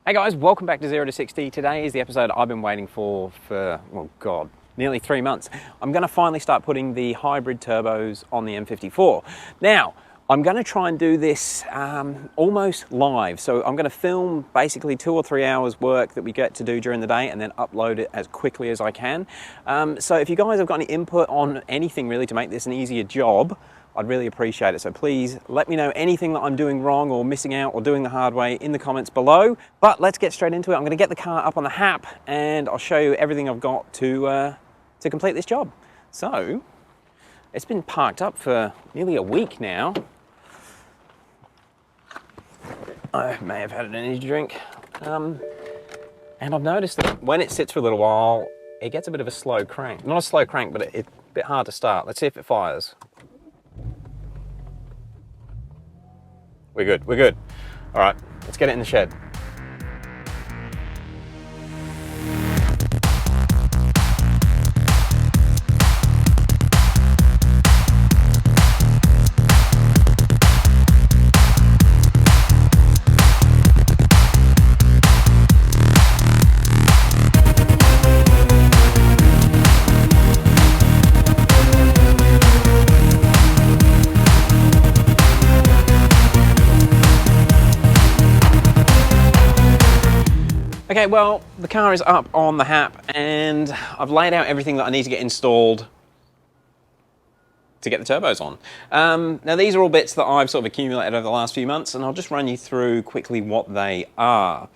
Hey guys, welcome back to 0 to 60. Today is the episode I've been waiting for, well God, nearly 3 months. I'm going to finally start putting the hybrid turbos on the N54. Now, I'm going to try and do this almost live. So I'm going to film basically 2 or 3 hours work that we get to do during the day and then upload it as quickly as I can. So if you guys have got any input on anything really to make this an easier job, I'd really appreciate it. So please let me know anything that I'm doing wrong or missing out or doing the hard way in the comments below. But let's get straight into it. I'm going to get the car up on the hap and I'll show you everything I've got to complete this job. So it's been parked up for nearly a week now. I may have had an energy drink. And I've noticed that when it sits for a little while, it gets a bit of a slow crank. Not a slow crank, but it's a bit hard to start. Let's see if it fires. We're good, we're good. All right, let's get it in the shed. Okay, well, the car is up on the hap and I've laid out everything that I need to get installed to get the turbos on. Now these are all bits that I've sort of accumulated over the last few months and I'll just run you through quickly what they are.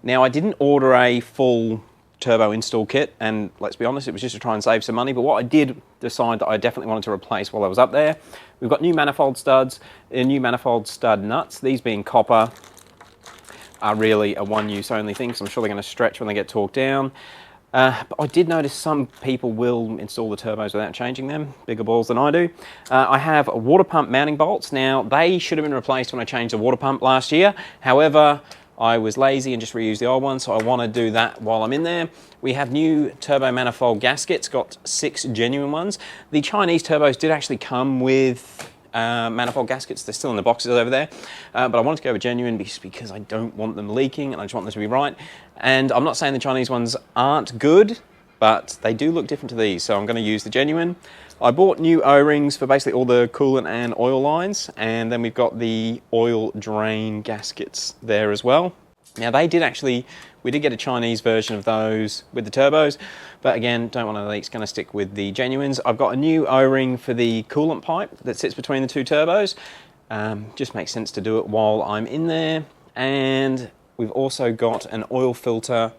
Now I didn't order a full turbo install kit and let's be honest, it was just to try and save some money, but what I did decide that I definitely wanted to replace while I was up there, we've got new manifold studs, new manifold stud nuts, these being copper, are really a one-use only thing, so I'm sure they're going to stretch when they get torqued down. But I did notice some people will install the turbos without changing them, bigger balls than I do. I have water pump mounting bolts. Now, they should have been replaced when I changed the water pump last year. However, I was lazy and just reused the old one, so I want to do that while I'm in there. We have new turbo manifold gaskets, got 6 genuine ones. The Chinese turbos did actually come with manifold gaskets. They're still in the boxes over there, but I wanted to go with genuine because I don't want them leaking and I just want them to be right. And I'm not saying the Chinese ones aren't good, but they do look different to these, so I'm going to use the genuine. I bought new O-rings for basically all the coolant and oil lines, and then we've got the oil drain gaskets there as well. Now we did get a Chinese version of those with the turbos, but again, don't want any leaks, going to stick with the genuines. I've got a new O-ring for the coolant pipe that sits between the two turbos. Just makes sense to do it while I'm in there. And we've also got an oil filter,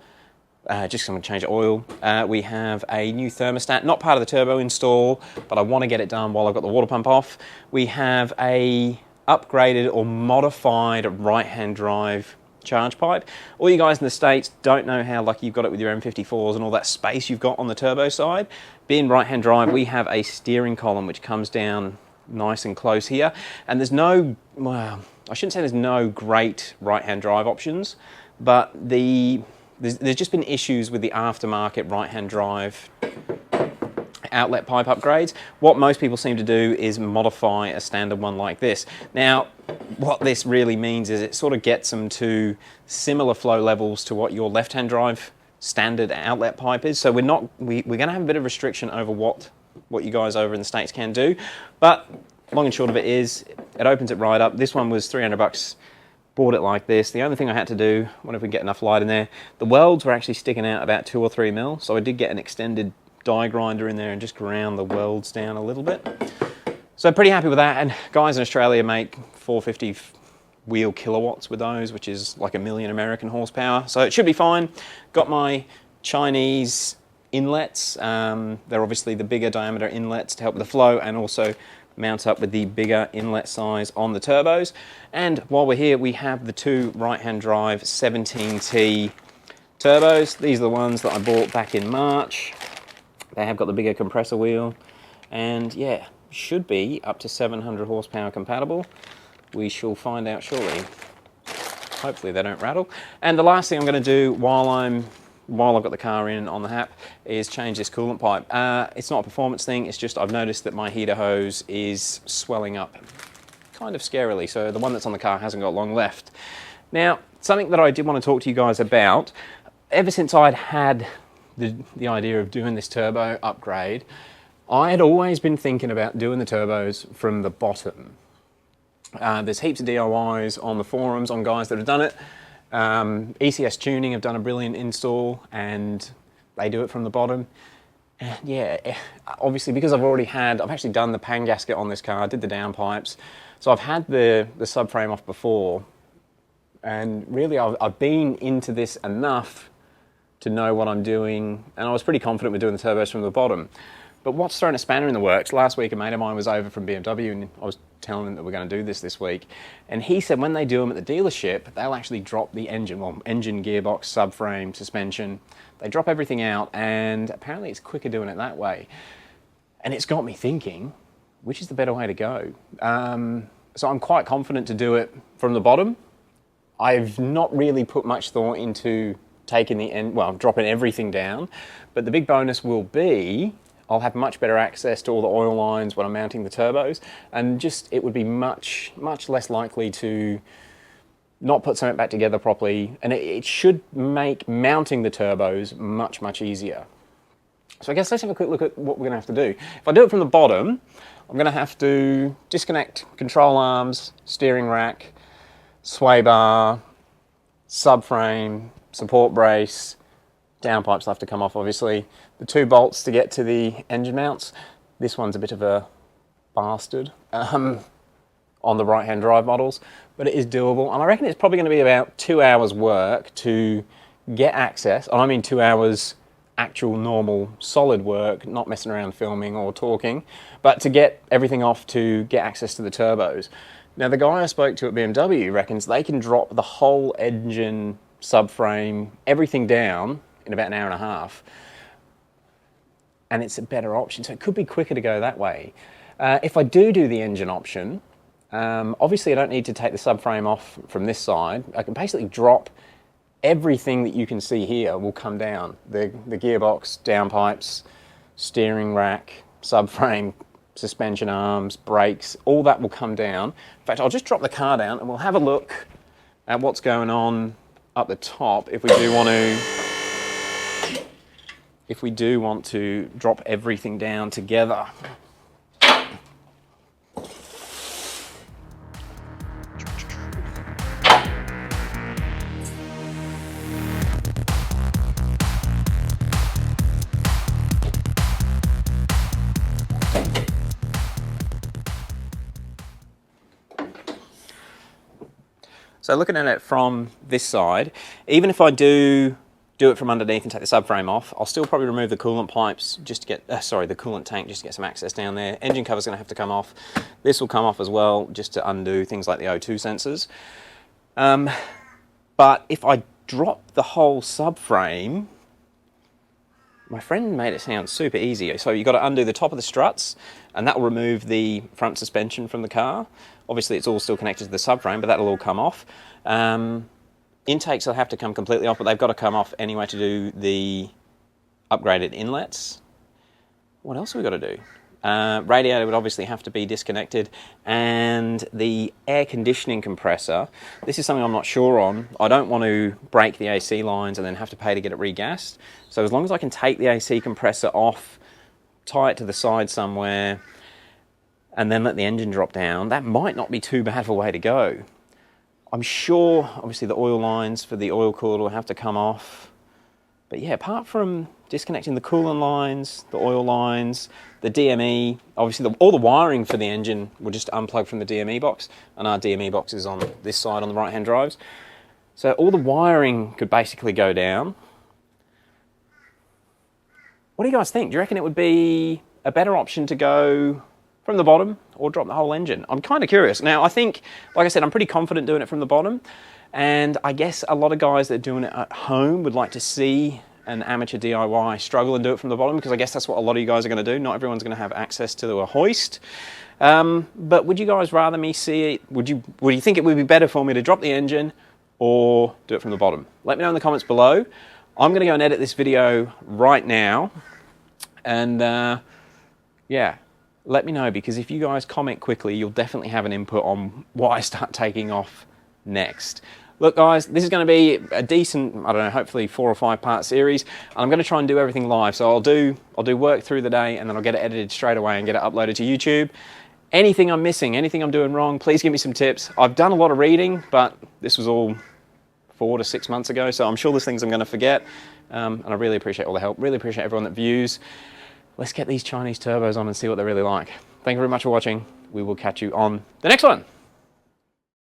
just going to change the oil. We have a new thermostat, not part of the turbo install, but I want to get it done while I've got the water pump off. We have a upgraded or modified right-hand drive charge pipe. All you guys in the States don't know how lucky you've got it with your M54s and all that space you've got on the turbo side. Being right-hand drive, we have a steering column which comes down nice and close here, and there's no, well, I shouldn't say there's no great right-hand drive options, but there's just been issues with the aftermarket right-hand drive outlet pipe upgrades. What most people seem to do is modify a standard one like this. Now, what this really means is it sort of gets them to similar flow levels to what your left-hand drive standard outlet pipe is. So we're going to have a bit of restriction over what you guys over in the States can do. But long and short of it is, it opens it right up. This one was 300 bucks. Bought it like this. The only thing I had to do, I wonder if we can get enough light in there, the welds were actually sticking out about 2 or 3 mil. So I did get an extended die grinder in there and just ground the welds down a little bit. So pretty happy with that, and guys in Australia make 450 wheel kilowatts with those, which is like 1,000,000 American horsepower, so it should be fine. Got my Chinese inlets, they're obviously the bigger diameter inlets to help with the flow and also mount up with the bigger inlet size on the turbos. And while we're here, we have the 2 right-hand drive 17T turbos. These are the ones that I bought back in March. They have got the bigger compressor wheel and yeah, should be up to 700 horsepower compatible. We shall find out shortly. Hopefully they don't rattle. And the last thing I'm going to do while I've got the car in on the hap is change this coolant pipe. It's not a performance thing, it's just I've noticed that my heater hose is swelling up kind of scarily. So the one that's on the car hasn't got long left. Now, something that I did want to talk to you guys about, ever since I'd had the idea of doing this turbo upgrade, I had always been thinking about doing the turbos from the bottom. There's heaps of DIYs on the forums on guys that have done it. ECS Tuning have done a brilliant install and they do it from the bottom. And yeah, obviously because I've actually done the pan gasket on this car, did the downpipes, so I've had the subframe off before, and really I've been into this enough to know what I'm doing, and I was pretty confident with doing the turbos from the bottom. But what's thrown a spanner in the works, last week a mate of mine was over from BMW and I was telling him that we're going to do this week, and he said when they do them at the dealership, they'll actually drop the engine, engine, gearbox, subframe, suspension, they drop everything out, and apparently it's quicker doing it that way. And it's got me thinking, which is the better way to go? So I'm quite confident to do it from the bottom. I've not really put much thought into taking dropping everything down, but the big bonus will be I'll have much better access to all the oil lines when I'm mounting the turbos, and just it would be much less likely to not put something back together properly, and it should make mounting the turbos much easier. So I guess let's have a quick look at what we're going to have to do. If I do it from the bottom, I'm going to have to disconnect control arms, steering rack, sway bar, subframe, support brace, downpipes will have to come off obviously, the 2 bolts to get to the engine mounts. This one's a bit of a bastard on the right-hand drive models, but it is doable, and I reckon it's probably going to be about 2 hours work to get access, and I mean 2 hours actual normal solid work, not messing around filming or talking, but to get everything off to get access to the turbos. Now the guy I spoke to at BMW reckons they can drop the whole engine, subframe, everything down in about an hour and a half, and it's a better option, so it could be quicker to go that way. If I do the engine option, obviously I don't need to take the subframe off from this side. I can basically drop everything that you can see here will come down. The gearbox, downpipes, steering rack, subframe, suspension arms, brakes, all that will come down. In fact, I'll just drop the car down and we'll have a look at what's going on up the top if we do want to drop everything down together. So looking at it from this side, even if I do it from underneath and take the subframe off, I'll still probably remove the coolant pipes just to get, the coolant tank just to get some access down there. Engine cover's going to have to come off. This will come off as well just to undo things like the O2 sensors. But if I drop the whole subframe, my friend made it sound super easy. So you've got to undo the top of the struts, and that will remove the front suspension from the car. Obviously it's all still connected to the subframe, but that'll all come off. Intakes will have to come completely off, but they've got to come off anyway to do the upgraded inlets. What else have we got to do? Radiator would obviously have to be disconnected, and the air conditioning compressor, this is something I'm not sure on. I don't want to break the AC lines and then have to pay to get it regassed. So as long as I can take the AC compressor off, tie it to the side somewhere, and then let the engine drop down, that might not be too bad of a way to go. I'm sure, obviously, the oil lines for the oil cooler will have to come off. But yeah, apart from disconnecting the coolant lines, the oil lines, the DME, obviously all the wiring for the engine will just unplug from the DME box, and our DME box is on this side on the right-hand drives. So all the wiring could basically go down. What do you guys think? Do you reckon it would be a better option to go from the bottom or drop the whole engine? I'm kind of curious. Now, I think, like I said, I'm pretty confident doing it from the bottom, and I guess a lot of guys that are doing it at home would like to see an amateur DIY struggle and do it from the bottom, because I guess that's what a lot of you guys are going to do. Not everyone's going to have access to a hoist. But would you guys rather me see it? Would you think it would be better for me to drop the engine or do it from the bottom? Let me know in the comments below. I'm going to go and edit this video right now, and yeah, let me know, because if you guys comment quickly, you'll definitely have an input on what I start taking off next. Look guys, this is going to be a decent, I don't know, hopefully 4 or 5 part series. I'm going to try and do everything live. So I'll do work through the day and then I'll get it edited straight away and get it uploaded to YouTube. Anything I'm missing, anything I'm doing wrong, please give me some tips. I've done a lot of reading, but this was all 4 to 6 months ago, so I'm sure there's things I'm going to forget. And I really appreciate all the help, really appreciate everyone that views. Let's get these Chinese turbos on and see what they're really like. Thank you very much for watching. We will catch you on the next one.